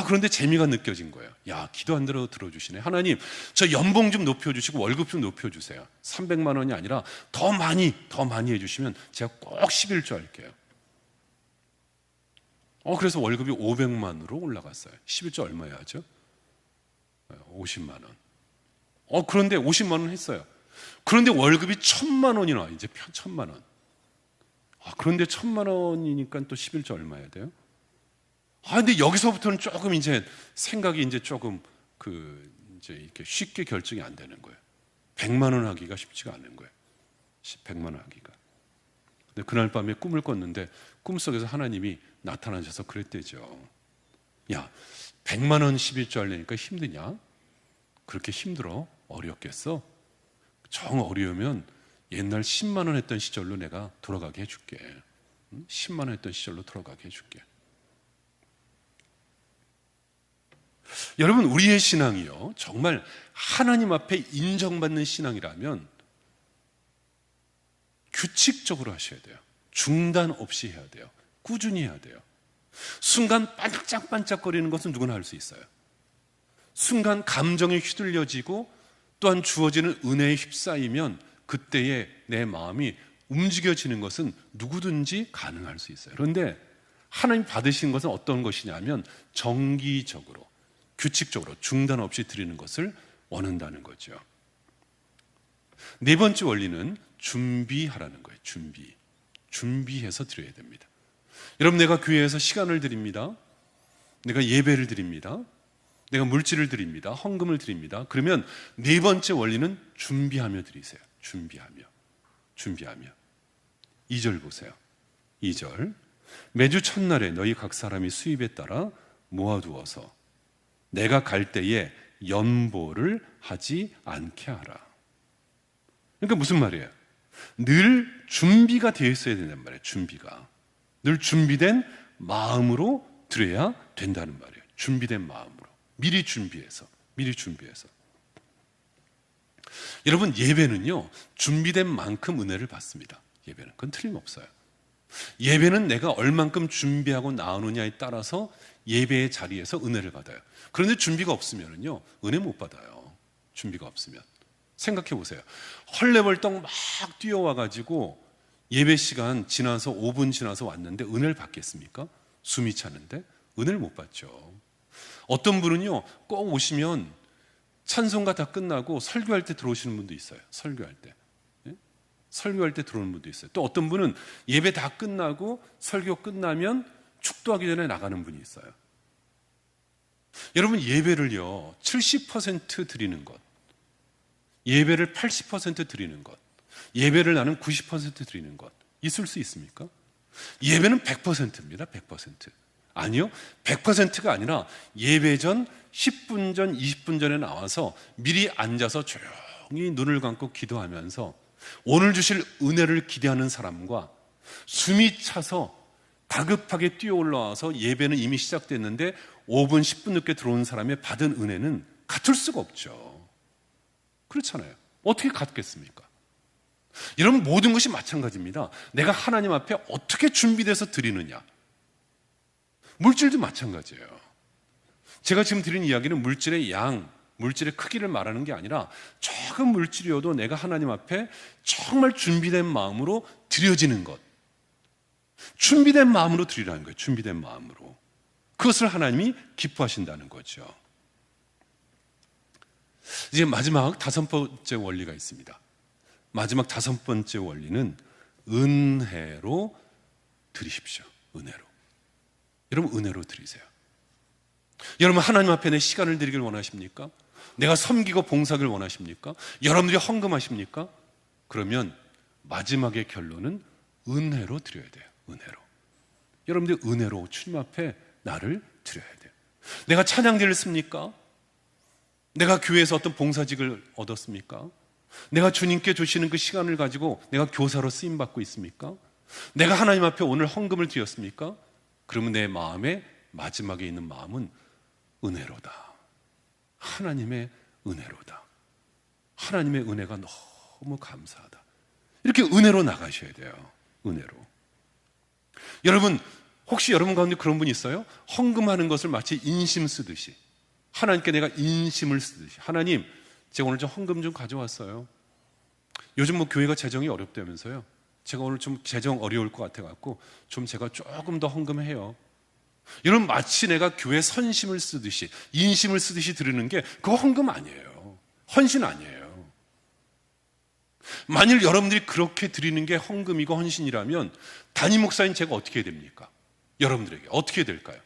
그런데 재미가 느껴진 거예요. 야, 기도 안 들어주시네. 하나님, 저 연봉 좀 높여주시고 월급 좀 높여주세요. 300만 원이 아니라 더 많이 해주시면 제가 꼭 11조 할게요. 그래서 월급이 500만으로 올라갔어요. 11조 얼마야 하죠? 50만 원. 그런데 50만 원 했어요. 그런데 월급이 1,000만 원이나 이제 1,000만 원. 그런데 1,000만 원이니까 또 11조 얼마 해야 돼요? 근데 여기서부터는 조금 이제 생각이 이제 조금 이제 이렇게 쉽게 결정이 안 되는 거예요. 100만 원 하기가 쉽지가 않은 거예요. 100만 원 하기가. 근데 그날 밤에 꿈을 꿨는데 꿈속에서 하나님이 나타나셔서 그랬대죠. 야, 100만 원 11조 하려니까 힘드냐? 그렇게 힘들어? 어렵겠어? 정 어려우면 옛날 10만 원 했던 시절로 내가 돌아가게 해줄게. 10만 원 했던 시절로 돌아가게 해줄게. 여러분, 우리의 신앙이요, 정말 하나님 앞에 인정받는 신앙이라면 규칙적으로 하셔야 돼요. 중단 없이 해야 돼요. 꾸준히 해야 돼요. 순간 반짝반짝거리는 것은 누구나 할 수 있어요. 순간 감정에 휘둘려지고 또한 주어지는 은혜에 휩싸이면 그때의 내 마음이 움직여지는 것은 누구든지 가능할 수 있어요. 그런데 하나님 받으신 것은 어떤 것이냐면 정기적으로, 규칙적으로 중단 없이 드리는 것을 원한다는 거죠. 네 번째 원리는 준비하라는 거예요. 준비해서 드려야 됩니다. 여러분, 내가 교회에서 시간을 드립니다. 내가 예배를 드립니다. 내가 물질을 드립니다. 헌금을 드립니다. 그러면 네 번째 원리는 준비하며 드리세요. 준비하며. 2절 보세요. 2절. 매주 첫날에 너희 각 사람이 수입에 따라 모아두어서 내가 갈 때에 연보를 하지 않게 하라. 그러니까 무슨 말이에요? 늘 준비가 되어 있어야 된단 말이에요. 준비가. 늘 준비된 마음으로 드려야 된다는 말이에요. 준비된 마음으로. 미리 준비해서. 여러분, 예배는요, 준비된 만큼 은혜를 받습니다. 예배는. 그건 틀림없어요. 예배는 내가 얼만큼 준비하고 나오느냐에 따라서 예배의 자리에서 은혜를 받아요. 그런데 준비가 없으면요, 은혜 못 받아요. 준비가 없으면. 생각해 보세요. 헐레벌떡 막 뛰어와가지고 예배 시간 지나서 5분 지나서 왔는데 은혜를 받겠습니까? 숨이 차는데 은혜를 못 받죠. 어떤 분은요, 꼭 오시면 찬송가 다 끝나고 설교할 때 들어오시는 분도 있어요. 설교할 때 들어오는 분도 있어요. 또 어떤 분은 예배 다 끝나고 설교 끝나면 축도하기 전에 나가는 분이 있어요. 여러분, 예배를요 70% 드리는 것, 예배를 80% 드리는 것, 예배를 나는 90% 드리는 것 있을 수 있습니까? 예배는 100%입니다. 100%. 아니요, 100%가 아니라 예배 전 10분 전, 20분 전에 나와서 미리 앉아서 조용히 눈을 감고 기도하면서 오늘 주실 은혜를 기대하는 사람과 숨이 차서 다급하게 뛰어 올라와서 예배는 이미 시작됐는데 5분, 10분 늦게 들어온 사람의 받은 은혜는 같을 수가 없죠. 그렇잖아요. 어떻게 같겠습니까? 여러분, 모든 것이 마찬가지입니다. 내가 하나님 앞에 어떻게 준비돼서 드리느냐. 물질도 마찬가지예요. 제가 지금 드린 이야기는 물질의 양, 물질의 크기를 말하는 게 아니라 작은 물질이어도 내가 하나님 앞에 정말 준비된 마음으로 드려지는 것, 준비된 마음으로 드리라는 거예요. 준비된 마음으로. 그것을 하나님이 기뻐하신다는 거죠. 이제 마지막 5번째 원리가 있습니다. 마지막 5번째 원리는 은혜로 드리십시오. 은혜로. 여러분, 은혜로 드리세요. 여러분, 하나님 앞에 내 시간을 드리길 원하십니까? 내가 섬기고 봉사하길 원하십니까? 여러분들이 헌금하십니까? 그러면 마지막의 결론은 은혜로 드려야 돼요. 은혜로. 여러분들 은혜로 주님 앞에 나를 드려야 돼요. 내가 찬양대를 씁니까? 내가 교회에서 어떤 봉사직을 얻었습니까? 내가 주님께 주시는 그 시간을 가지고 내가 교사로 쓰임받고 있습니까? 내가 하나님 앞에 오늘 헌금을 드렸습니까? 그러면 내 마음에 마지막에 있는 마음은 은혜로다. 하나님의 은혜로다. 하나님의 은혜가 너무 감사하다. 이렇게 은혜로 나가셔야 돼요. 은혜로. 여러분, 혹시 여러분 가운데 그런 분 있어요? 헌금하는 것을 마치 인심 쓰듯이, 하나님께 내가 인심을 쓰듯이, 하나님, 제가 오늘 좀 헌금 좀 가져왔어요. 요즘 뭐 교회가 재정이 어렵다면서요. 제가 오늘 좀 재정 어려울 것 같아갖고 좀 제가 조금 더 헌금해요. 여러분, 마치 내가 교회 선심을 쓰듯이, 인심을 쓰듯이 드리는 게 그거 헌금 아니에요. 헌신 아니에요. 만일 여러분들이 그렇게 드리는 게 헌금이고 헌신이라면 담임 목사인 제가 어떻게 해야 됩니까? 여러분들에게 어떻게 해야 될까요?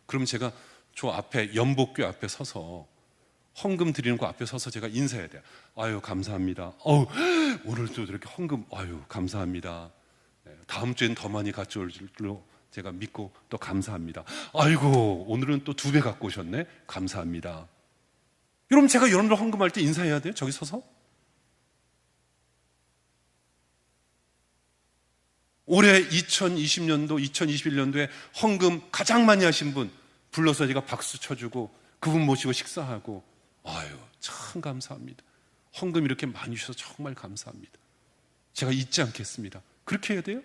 그럼 제가 저 앞에 연복교 앞에 서서 헌금 드리는 거 앞에 서서 제가 인사해야 돼요. 아유 감사합니다. 오늘도 이렇게 헌금 아유 감사합니다. 다음 주엔 더 많이 가져올 줄로 제가 믿고 또 감사합니다. 아이고 오늘은 또 2배 갖고 오셨네. 감사합니다. 여러분 제가 여러분들 헌금할 때 인사해야 돼요? 저기 서서? 올해 2020년도, 2021년도에 헌금 가장 많이 하신 분 불러서 제가 박수 쳐주고 그분 모시고 식사하고 아유 참 감사합니다. 헌금 이렇게 많이 주셔서 정말 감사합니다. 제가 잊지 않겠습니다. 그렇게 해야 돼요?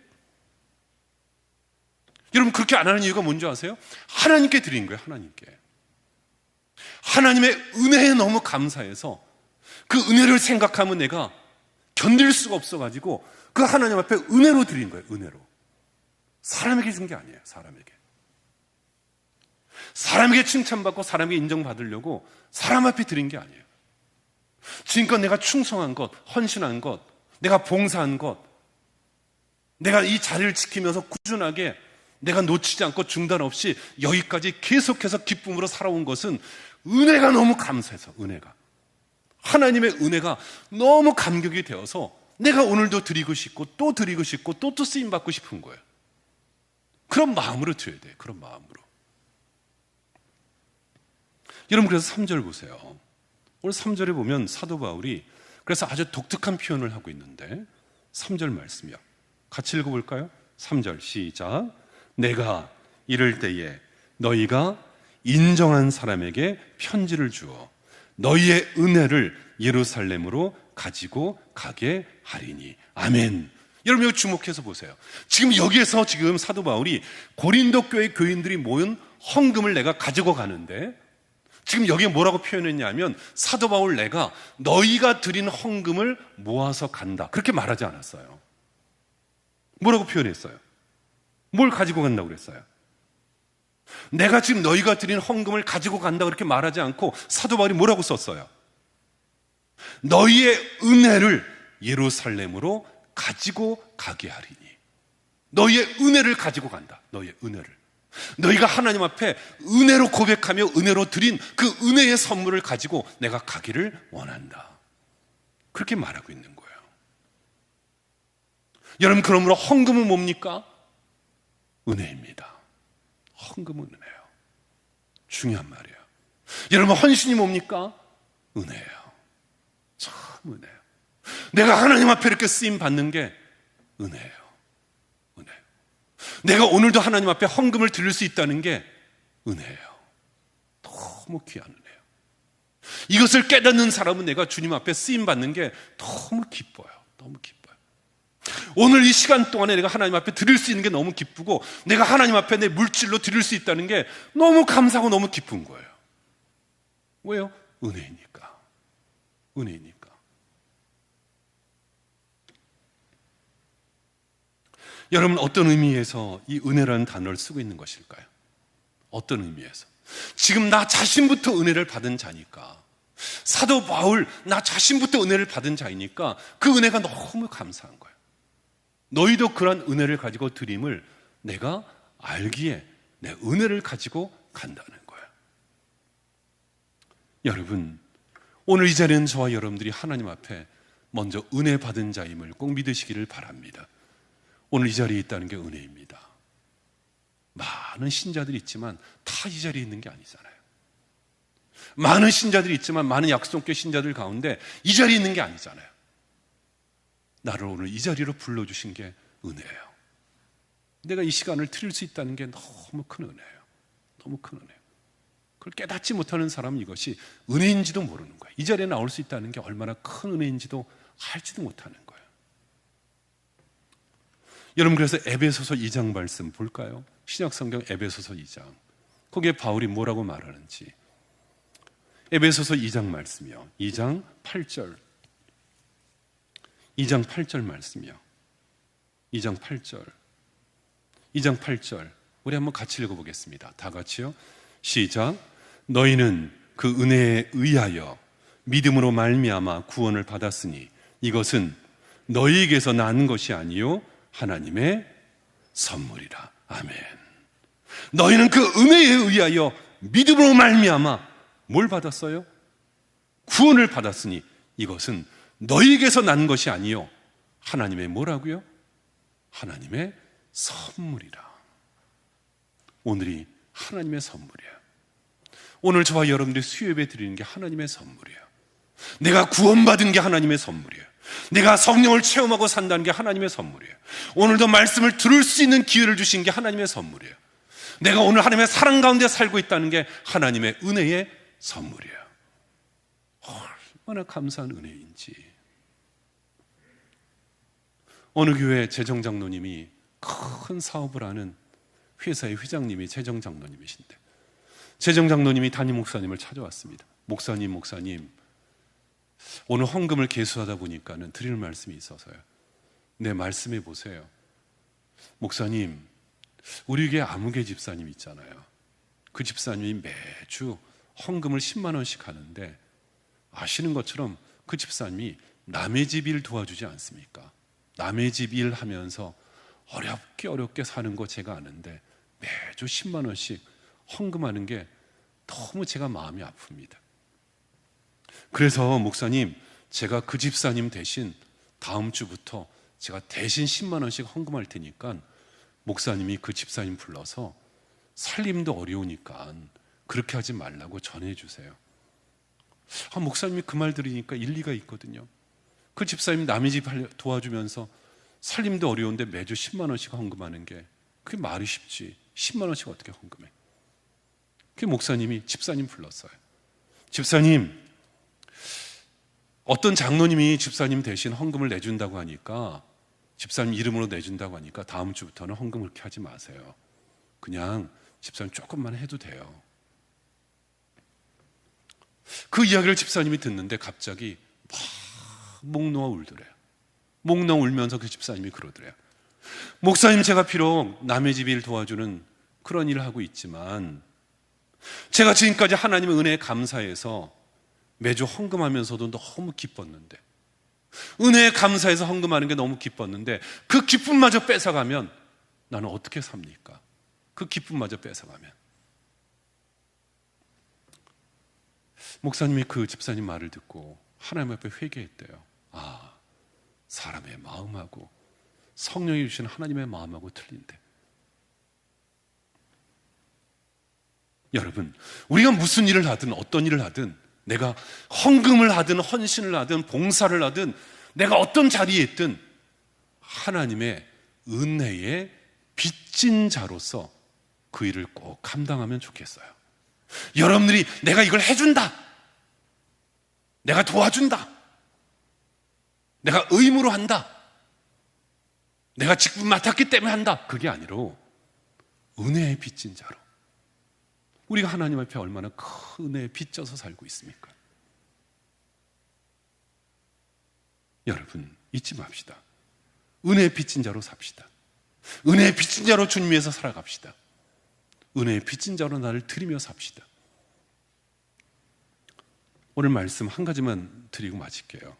여러분 그렇게 안 하는 이유가 뭔지 아세요? 하나님께 드린 거예요. 하나님께. 하나님의 은혜에 너무 감사해서 그 은혜를 생각하면 내가 견딜 수가 없어가지고 그 하나님 앞에 은혜로 드린 거예요. 은혜로. 사람에게 준 게 아니에요. 사람에게 칭찬받고 사람에게 인정받으려고 사람 앞에 드린 게 아니에요. 지금껏 내가 충성한 것, 헌신한 것, 내가 봉사한 것, 내가 이 자리를 지키면서 꾸준하게 내가 놓치지 않고 중단 없이 여기까지 계속해서 기쁨으로 살아온 것은 은혜가 너무 감사해서 은혜가. 하나님의 은혜가 너무 감격이 되어서 내가 오늘도 드리고 싶고 또 드리고 싶고 또 쓰임받고 싶은 거예요. 그런 마음으로 드려야 돼요. 그런 마음으로. 여러분 그래서 3절 보세요. 오늘 3절에 보면 사도 바울이 그래서 아주 독특한 표현을 하고 있는데 3절 말씀이요. 같이 읽어볼까요? 3절 시작. 내가 이럴 때에 너희가 인정한 사람에게 편지를 주어 너희의 은혜를 예루살렘으로 가지고 가게 하리니. 아멘. 여러분 여기 주목해서 보세요. 지금 여기에서 지금 사도 바울이 고린도 교회 교인들이 모은 헌금을 내가 가지고 가는데 지금 여기에 뭐라고 표현했냐면 사도 바울 내가 너희가 드린 헌금을 모아서 간다. 그렇게 말하지 않았어요. 뭐라고 표현했어요? 뭘 가지고 간다고 그랬어요? 내가 지금 너희가 드린 헌금을 가지고 간다 그렇게 말하지 않고 사도 바울이 뭐라고 썼어요? 너희의 은혜를 예루살렘으로 가지고 가게 하리니. 너희의 은혜를 가지고 간다. 너희의 은혜를. 너희가 하나님 앞에 은혜로 고백하며 은혜로 드린 그 은혜의 선물을 가지고 내가 가기를 원한다. 그렇게 말하고 있는 거예요. 여러분 그러므로 헌금은 뭡니까? 은혜입니다. 헌금은 은혜예요. 중요한 말이에요. 여러분 헌신이 뭡니까? 은혜예요. 참 은혜예요. 내가 하나님 앞에 이렇게 쓰임 받는 게 은혜예요. 은혜. 내가 오늘도 하나님 앞에 헌금을 드릴 수 있다는 게 은혜예요. 너무 귀한 은혜예요. 이것을 깨닫는 사람은 내가 주님 앞에 쓰임 받는 게 너무 기뻐요. 너무 기뻐요. 오늘 이 시간 동안에 내가 하나님 앞에 드릴 수 있는 게 너무 기쁘고 내가 하나님 앞에 내 물질로 드릴 수 있다는 게 너무 감사하고 너무 기쁜 거예요. 왜요? 은혜니까. 은혜니까. 여러분 어떤 의미에서 이 은혜라는 단어를 쓰고 있는 것일까요? 어떤 의미에서? 지금 나 자신부터 은혜를 받은 자니까, 사도 바울 나 자신부터 은혜를 받은 자이니까 그 은혜가 너무 감사한 거예요. 너희도 그런 은혜를 가지고 드림을 내가 알기에 내 은혜를 가지고 간다는 거예요. 여러분 오늘 이 자리는 저와 여러분들이 하나님 앞에 먼저 은혜 받은 자임을 꼭 믿으시기를 바랍니다. 오늘 이 자리에 있다는 게 은혜입니다. 많은 신자들이 있지만 다 이 자리에 있는 게 아니잖아요. 많은 신자들이 있지만 많은 약속교 신자들 가운데 이 자리에 있는 게 아니잖아요. 나를 오늘 이 자리로 불러주신 게 은혜예요. 내가 이 시간을 드릴 수 있다는 게 너무 큰 은혜예요. 너무 큰 은혜예요. 그걸 깨닫지 못하는 사람은 이것이 은혜인지도 모르는 거예요. 이 자리에 나올 수 있다는 게 얼마나 큰 은혜인지도 알지도 못하는 거예요. 여러분 그래서 에베소서 2장 말씀 볼까요? 신약성경 에베소서 2장. 거기에 바울이 뭐라고 말하는지. 에베소서 2장 말씀이요. 2장 8절. 2장 8절 말씀이요. 2장 8절. 2장 8절. 우리 한번 같이 읽어보겠습니다. 다 같이요. 시작. 너희는 그 은혜에 의하여 믿음으로 말미암아 구원을 받았으니 이것은 너희에게서 난 것이 아니요 하나님의 선물이라. 아멘. 너희는 그 은혜에 의하여 믿음으로 말미암아 뭘 받았어요? 구원을 받았으니 이것은 너희에게서 난 것이 아니요 하나님의 뭐라고요? 하나님의 선물이라. 오늘이 하나님의 선물이야. 오늘 저와 여러분들이 수요예배 드리는 게 하나님의 선물이야. 내가 구원받은 게 하나님의 선물이야. 내가 성령을 체험하고 산다는 게 하나님의 선물이에요. 오늘도 말씀을 들을 수 있는 기회를 주신 게 하나님의 선물이에요. 내가 오늘 하나님의 사랑 가운데 살고 있다는 게 하나님의 은혜의 선물이에요. 얼마나 감사한 은혜인지. 어느 교회 재정장로님이 큰 사업을 하는 회사의 회장님이 재정장로님이신데, 재정장로님이 담임 목사님을 찾아왔습니다. 목사님 오늘 헌금을 계수하다 보니까는 드리는 말씀이 있어서요. 네, 말씀해 보세요. 목사님, 우리 교회 아무개 집사님 있잖아요. 그 집사님이 매주 헌금을 10만 원씩 하는데 아시는 것처럼 그 집사님이 남의 집 일 도와주지 않습니까? 남의 집 일 하면서 어렵게 사는 거 제가 아는데 매주 10만 원씩 헌금하는 게 너무 제가 마음이 아픕니다. 그래서 목사님, 제가 그 집사님 대신 다음 주부터 제가 대신 10만 원씩 헌금할 테니까 목사님이 그 집사님 불러서 살림도 어려우니까 그렇게 하지 말라고 전해주세요. 목사님이 그 말 들으니까 일리가 있거든요. 그 집사님 남의 집 도와주면서 살림도 어려운데 매주 10만 원씩 헌금하는 게 그게 말이 쉽지. 10만 원씩 어떻게 헌금해? 그 목사님이 집사님 불렀어요. 집사님, 어떤 장로님이 집사님 대신 헌금을 내준다고 하니까, 집사님 이름으로 내준다고 하니까 다음 주부터는 헌금 그렇게 하지 마세요. 그냥 집사님 조금만 해도 돼요. 그 이야기를 집사님이 듣는데 갑자기 막 목 놓아 울더래요. 목 놓아 울면서 그 집사님이 그러더래요. 목사님, 제가 비록 남의 집 일 도와주는 그런 일을 하고 있지만 제가 지금까지 하나님의 은혜에 감사해서 매주 헌금하면서도 너무 기뻤는데, 은혜에 감사해서 헌금하는 게 너무 기뻤는데 그 기쁨마저 뺏어가면 나는 어떻게 삽니까? 그 기쁨마저 뺏어가면. 목사님이 그 집사님 말을 듣고 하나님 앞에 회개했대요. 사람의 마음하고 성령이 주신 하나님의 마음하고 틀린데. 여러분, 우리가 무슨 일을 하든 어떤 일을 하든, 내가 헌금을 하든 헌신을 하든 봉사를 하든 내가 어떤 자리에 있든 하나님의 은혜의 빚진 자로서 그 일을 꼭 감당하면 좋겠어요. 여러분들이 내가 이걸 해준다, 내가 도와준다, 내가 의무로 한다, 내가 직분 맡았기 때문에 한다, 그게 아니로 은혜의 빚진 자로. 우리가 하나님 앞에 얼마나 큰 은혜에 빚져서 살고 있습니까? 여러분, 잊지 맙시다. 은혜의 빚진 자로 삽시다. 은혜의 빚진 자로 주님 위해서 살아갑시다. 은혜의 빚진 자로 나를 드리며 삽시다. 오늘 말씀 한 가지만 드리고 마칠게요.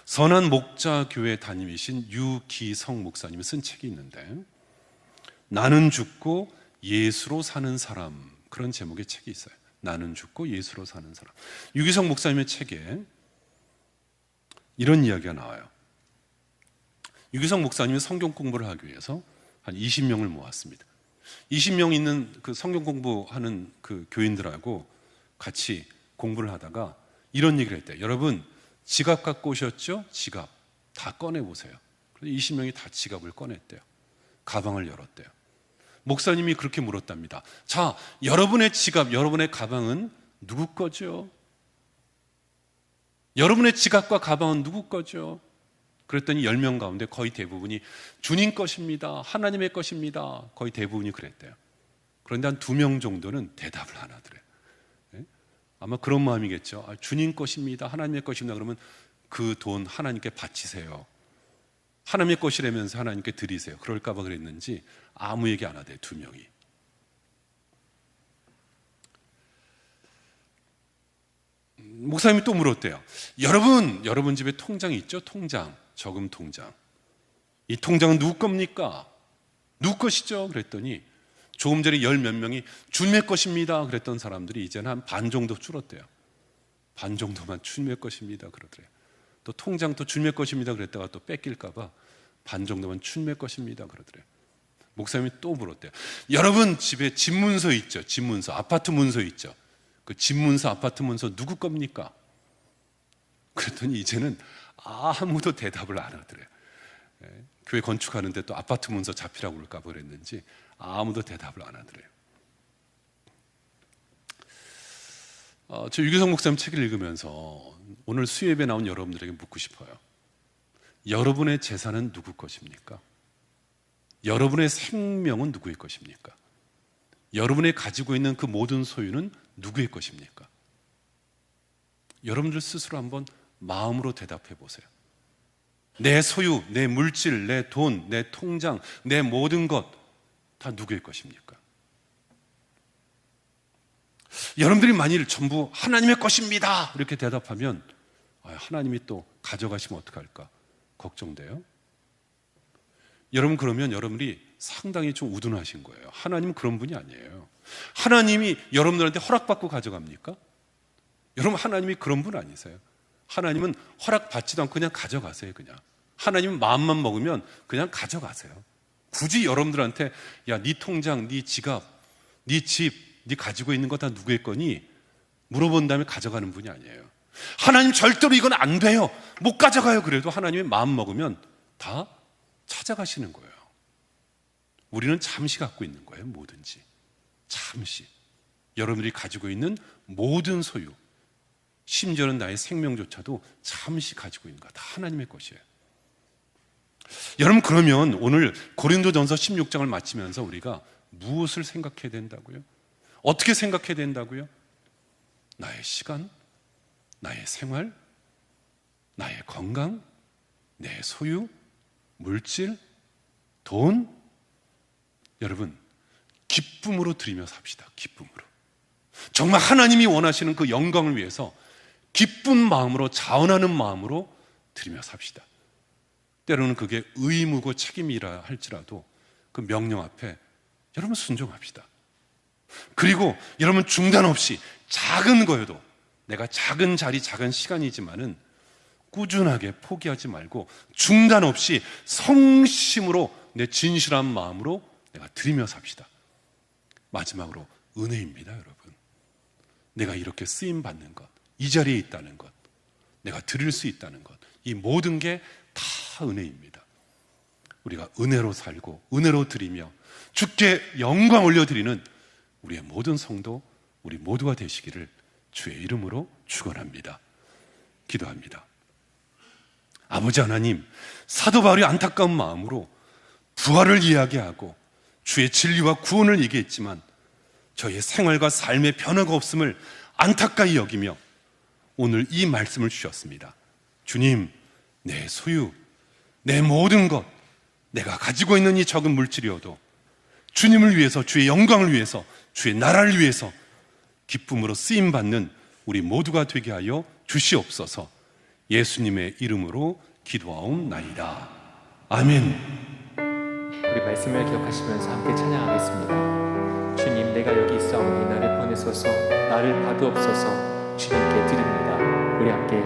선한 목자 교회 담임이신 유기성 목사님이 쓴 책이 있는데, 나는 죽고 예수로 사는 사람, 그런 제목의 책이 있어요. 나는 죽고 예수로 사는 사람. 유기성 목사님의 책에 이런 이야기가 나와요. 유기성 목사님이 성경 공부를 하기 위해서 한 20명을 모았습니다. 20명 있는 그 성경 공부하는 그 교인들하고 같이 공부를 하다가 이런 얘기를 했대요. 여러분, 지갑 갖고 오셨죠? 지갑 다 꺼내보세요. 그래서 20명이 다 지갑을 꺼냈대요. 가방을 열었대요. 목사님이 그렇게 물었답니다. 자, 여러분의 지갑, 여러분의 가방은 누구 거죠? 여러분의 지갑과 가방은 누구 거죠? 그랬더니 10명 가운데 거의 대부분이 주님 것입니다, 하나님의 것입니다, 거의 대부분이 그랬대요. 그런데 한 2명 정도는 대답을 안 하더래요. 아마 그런 마음이겠죠. 주님 것입니다, 하나님의 것입니다. 그러면 그 돈 하나님께 바치세요, 하나님의 것이라면서 하나님께 드리세요, 그럴까 봐 그랬는지 아무 얘기 안 하대요. 2명이. 목사님이 또 물었대요. 여러분 집에 통장이 있죠? 통장, 저금 통장. 이 통장은 누구 겁니까? 누구 것이죠? 그랬더니 조금 전에 열 몇 명이 주님의 것입니다 그랬던 사람들이 이제는 한 반 정도 줄었대요. 반 정도만 주님의 것입니다 그러더래요. 또 통장 또 주님의 것입니다 그랬다가 또 뺏길까 봐 반 정도만 주님의 것입니다 그러더래요. 목사님이 또 물었대요. 여러분 집에 집문서 있죠? 집문서, 아파트 문서 있죠? 그 집문서, 아파트 문서 누구 겁니까? 그랬더니 이제는 아무도 대답을 안 하더래요. 교회 건축하는데 또 아파트 문서 잡히라고 그럴까 그랬는지 아무도 대답을 안 하더래요. 저 유기성 목사님 책을 읽으면서 오늘 수요예배 나온 여러분들에게 묻고 싶어요. 여러분의 재산은 누구 것입니까? 여러분의 생명은 누구의 것입니까? 여러분이 가지고 있는 그 모든 소유는 누구의 것입니까? 여러분들 스스로 한번 마음으로 대답해 보세요. 내 소유, 내 물질, 내 돈, 내 통장, 내 모든 것 다 누구의 것입니까? 여러분들이 만일 전부 하나님의 것입니다 이렇게 대답하면 하나님이 또 가져가시면 어떡할까 걱정돼요. 여러분 그러면 여러분이 상당히 좀 우둔하신 거예요. 하나님은 그런 분이 아니에요. 하나님이 여러분들한테 허락받고 가져갑니까? 여러분 하나님이 그런 분 아니세요. 하나님은 허락받지도 않고 그냥 가져가세요. 그냥 하나님은 마음만 먹으면 그냥 가져가세요. 굳이 여러분들한테 야, 네 통장, 네 지갑, 네 집, 네 가지고 있는 거 다 누구의 거니? 물어본 다음에 가져가는 분이 아니에요. 하나님 절대로 이건 안 돼요. 못 가져가요. 그래도 하나님이 마음 먹으면 다 찾아가시는 거예요. 우리는 잠시 갖고 있는 거예요. 뭐든지 잠시. 여러분들이 가지고 있는 모든 소유, 심지어는 나의 생명조차도 잠시 가지고 있는 거 다 하나님의 것이에요. 여러분 그러면 오늘 고린도전서 16장을 마치면서 우리가 무엇을 생각해야 된다고요? 어떻게 생각해야 된다고요? 나의 시간, 나의 생활, 나의 건강, 내 소유, 물질, 돈. 여러분 기쁨으로 드리며 삽시다. 기쁨으로. 정말 하나님이 원하시는 그 영광을 위해서 기쁜 마음으로, 자원하는 마음으로 드리며 삽시다. 때로는 그게 의무고 책임이라 할지라도 그 명령 앞에 여러분 순종합시다. 그리고 여러분 중단 없이 작은 거여도 내가 작은 자리, 작은 시간이지만은 꾸준하게 포기하지 말고 중단 없이 성심으로 내 진실한 마음으로 내가 드리며 삽시다. 마지막으로 은혜입니다, 여러분. 내가 이렇게 쓰임 받는 것, 이 자리에 있다는 것, 내가 드릴 수 있다는 것, 이 모든 게 다 은혜입니다. 우리가 은혜로 살고 은혜로 드리며 주께 영광 올려드리는 우리의 모든 성도, 우리 모두가 되시기를 주의 이름으로 축원합니다. 기도합니다. 아버지 하나님, 사도 바울이 안타까운 마음으로 부활을 이야기하고 주의 진리와 구원을 얘기했지만 저희의 생활과 삶의 변화가 없음을 안타까이 여기며 오늘 이 말씀을 주셨습니다. 주님, 내 소유, 내 모든 것, 내가 가지고 있는 이 적은 물질이어도 주님을 위해서, 주의 영광을 위해서, 주의 나라를 위해서 기쁨으로 쓰임받는 우리 모두가 되게 하여 주시옵소서. 예수님의 이름으로 기도하옵나이다. 아멘. 우리 말씀을 기억하시면서 함께 찬양하겠습니다. 주님, 내가 여기 있사오니 나를 보내소서, 나를 받으옵소서. 주님께 드립니다. 우리 함께